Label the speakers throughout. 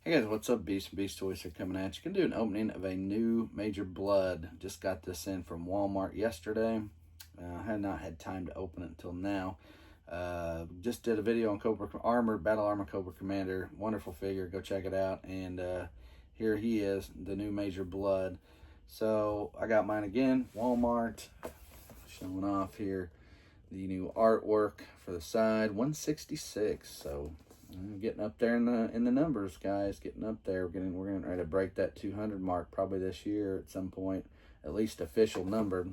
Speaker 1: Hey guys, what's up? Beast and Beast Toys are coming at you. Gonna do an opening of a new Major Bludd. Just got this in from Walmart yesterday. I have not had time to open it until now. Just did a video on Cobra Armor, Battle Armor Cobra Commander. Wonderful figure. Go check it out. And here he is, the new Major Bludd. So I got mine again, Walmart. Showing off here the new artwork for the side, 166. So getting up there in the numbers, guys. Getting up there. We're gonna try to break that 200 mark probably this year at some point. At least official numbered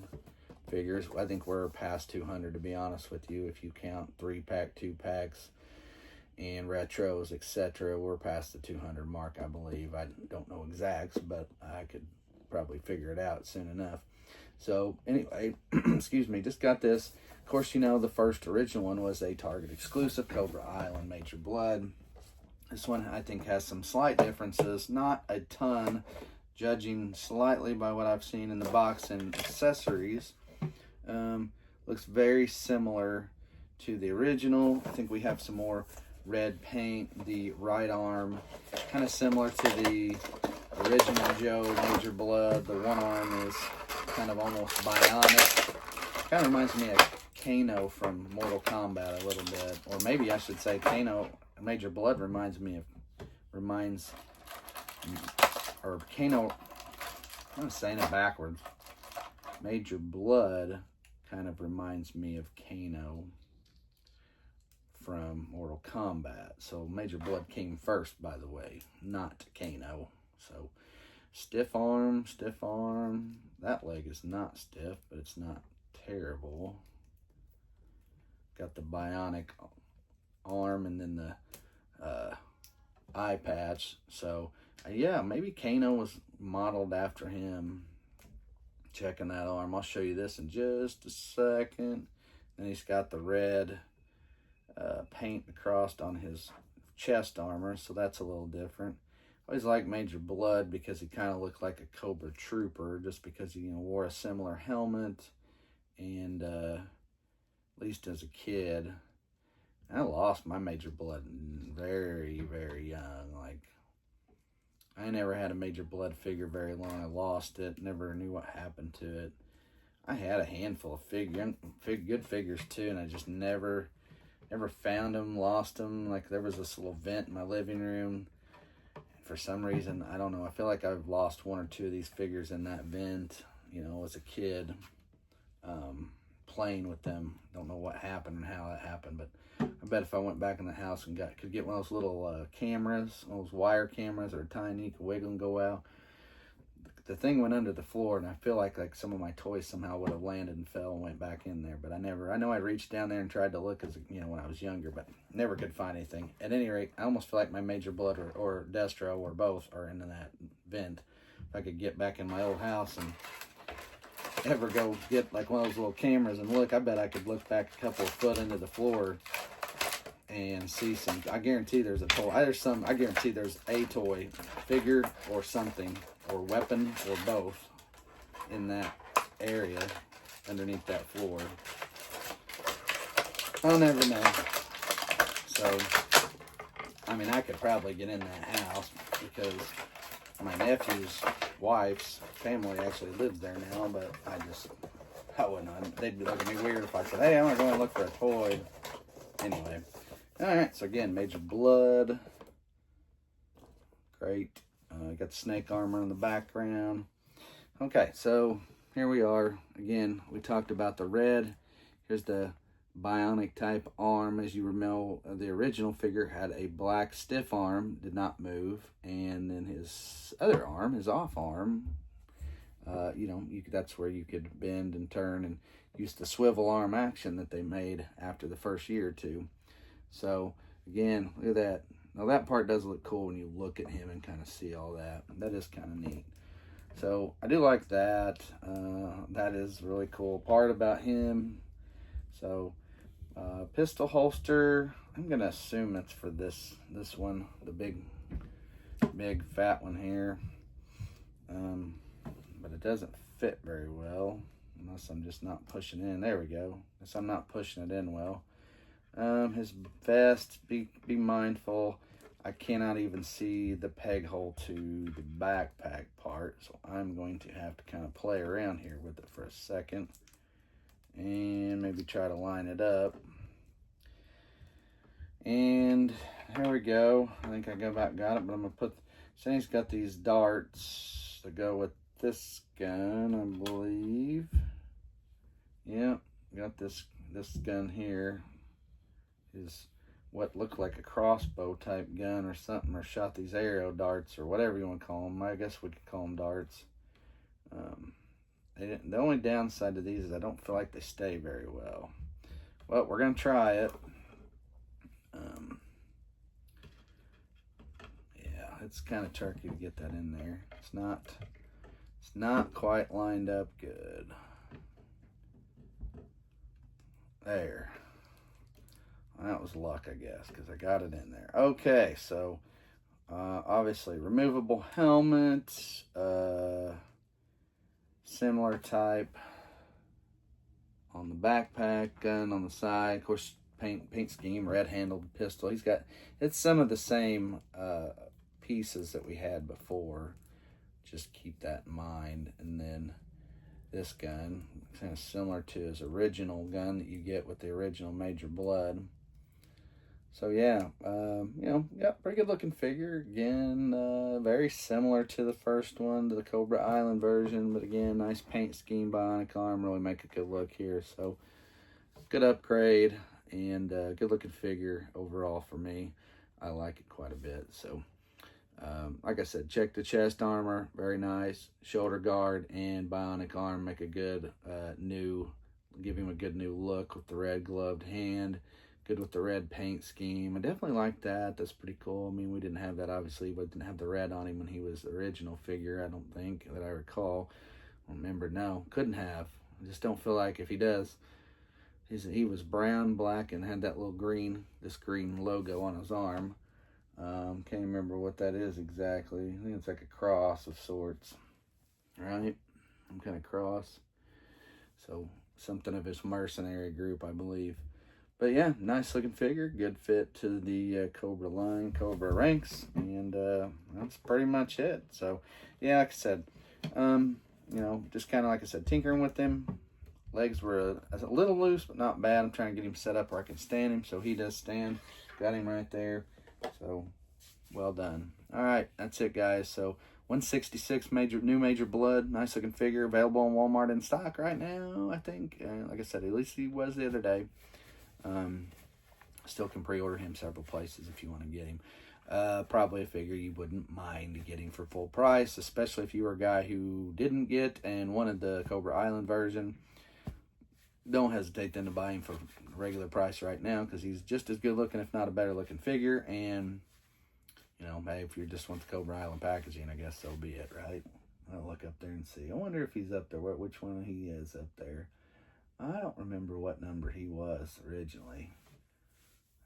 Speaker 1: figures. I think we're past 200 to be honest with you. If you count 3-pack, 2-packs, and retros, etc., we're past the 200 mark, I believe. I don't know exacts, but I could probably figure it out soon enough. So anyway, excuse me, just got this. Of course, you know, the first original one was a Target exclusive, Cobra Island Major Bludd. This one, I think, has some slight differences. Not a ton, judging slightly by what I've seen in the box and accessories. Looks very similar to the original. I think we have some more red paint. The right arm, kind of similar to the original Joe Major Bludd. The one arm is kind of almost bionic. Kind of reminds me of Kano from Mortal Kombat a little bit, or maybe I should say Kano Major Bludd or Kano. I'm saying it backwards. Major Bludd kind of reminds me of Kano from Mortal Kombat. So Major Bludd came first, by the way, not Kano. So stiff arm. That leg is not stiff, but it's not terrible. Got the bionic arm and then the eye patch. So yeah, maybe Kano was modeled after him. Checking that arm. I'll show you this in just a second. Then he's got the red paint across on his chest armor, so that's a little different. I always like Major Bludd because he kind of looked like a Cobra Trooper, just because he wore a similar helmet, and at least as a kid. I lost my Major Bludd very, very young. Like, I never had a Major Bludd figure very long. I lost it, never knew what happened to it. I had a handful of good figures too, and I just never found them, lost them. Like, there was this little vent in my living room. For some reason, I don't know, I feel like I've lost one or two of these figures in that vent, as a kid, playing with them. Don't know what happened and how that happened, but I bet if I went back in the house and could get one of those little cameras, those wire cameras that are tiny, could wiggle and go out. The thing went under the floor, and I feel like some of my toys somehow would have landed and fell and went back in there. But I know I reached down there and tried to look when I was younger, but never could find anything. At any rate, I almost feel like my Major Bludd or Destro or both are in that vent. If I could get back in my old house and ever go get like one of those little cameras and look, I bet I could look back a couple of foot into the floor and see some. I guarantee there's a toy. I guarantee there's a toy, figure or something, or weapon, or both, in that area underneath that floor. I'll never know. So, I mean, I could probably get in that house because my nephew's wife's family actually lives there now, but I wouldn't. They'd be looking at me weird if I said, hey, I want to go and look for a toy. Anyway. Alright, so again, Major Bludd. Great. Got the snake armor in the background. Okay, so here we are. Again, we talked about the red. Here's the bionic type arm. As you know, the original figure had a black stiff arm, did not move. And then his other arm, his off arm, that's where you could bend and turn and use the swivel arm action that they made after the first year or two. So, again, look at that. Now, that part does look cool when you look at him and kind of see all that. That is kind of neat. So, I do like that. That is really cool part about him. So, pistol holster. I'm going to assume it's for this one, the big fat one here. But it doesn't fit very well, unless I'm just not pushing in. There we go. Guess I'm not pushing it in well. His vest, be mindful. I cannot even see the peg hole to the backpack part, so I'm going to have to kind of play around here with it for a second and maybe try to line it up. And there we go. I think I got it, but I'm gonna put, saying he's got these darts to go with this gun, I believe. Yeah, got this gun here is what looked like a crossbow type gun or something, or shot these arrow darts or whatever you want to call them. I guess we could call them darts. The only downside to these is I don't feel like they stay very well. Well, we're gonna try it. Yeah, it's kind of tricky to get that in there. It's not quite lined up good. There. That was luck, I guess, because I got it in there. Okay, so obviously removable helmet, similar type on the backpack, gun on the side, of course, paint scheme, red-handled pistol. It's some of the same pieces that we had before. Just keep that in mind. And then this gun, kind of similar to his original gun that you get with the original Major Bludd. So yeah, pretty good looking figure. Again, very similar to the first one, to the Cobra Island version, but again, nice paint scheme, bionic arm, really make a good look here. So good upgrade and good looking figure overall for me. I like it quite a bit. So like I said, check the chest armor, very nice. Shoulder guard and bionic arm make a good give him a good new look with the red gloved hand. Good with the red paint scheme. I definitely like that. That's pretty cool. I mean, we didn't have that, obviously. We didn't have the red on him when he was the original figure, I don't think, that I recall. Remember, no, couldn't have. I just don't feel like if he does. He was brown, black, and had that little green logo on his arm. Can't remember what that is exactly. I think it's like a cross of sorts, right? Some kind of cross. So, something of his mercenary group, I believe. But yeah, nice looking figure, good fit to the Cobra line, Cobra ranks, and that's pretty much it. So yeah, like I said, just kind of like I said, tinkering with him. Legs were a little loose, but not bad. I'm trying to get him set up where I can stand him, so he does stand. Got him right there. So well done. All right, that's it, guys. So 166 new Major Bludd, nice looking figure, available on Walmart in stock right now, I think. Like I said, at least he was the other day. Still can pre-order him several places if you want to get him. Probably a figure you wouldn't mind getting for full price, especially if you were a guy who didn't get and wanted the Cobra Island version. Don't hesitate then to buy him for regular price right now, because he's just as good looking, if not a better looking figure. And hey, if you just want the Cobra Island packaging, I guess so be it, right? I'll look up there and see. I wonder if he's up there. Which one he is up there? I don't remember what number he was originally.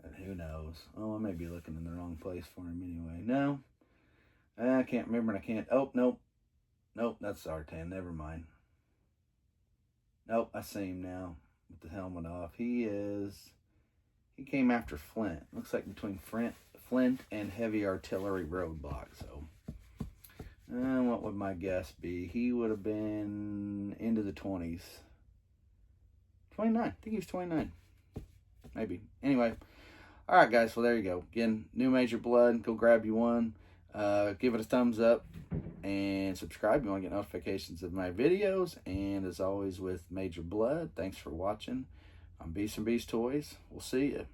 Speaker 1: And who knows? Oh, I may be looking in the wrong place for him anyway. No. I can't remember and I can't. Oh, nope. Nope, that's R10. Never mind. Nope, I see him now with the helmet off. He came after Flint. Looks like between Flint and Heavy Artillery Roadblock. So, what would my guess be? He would have been into the 20s. 29. I think he was 29. Maybe. Anyway. Alright, guys. Well, there you go. Again, new Major Bludd. Go grab you one. Give it a thumbs up. And subscribe if you want to get notifications of my videos. And as always with Major Bludd, thanks for watching. I'm Beast and Beast Toys. We'll see you.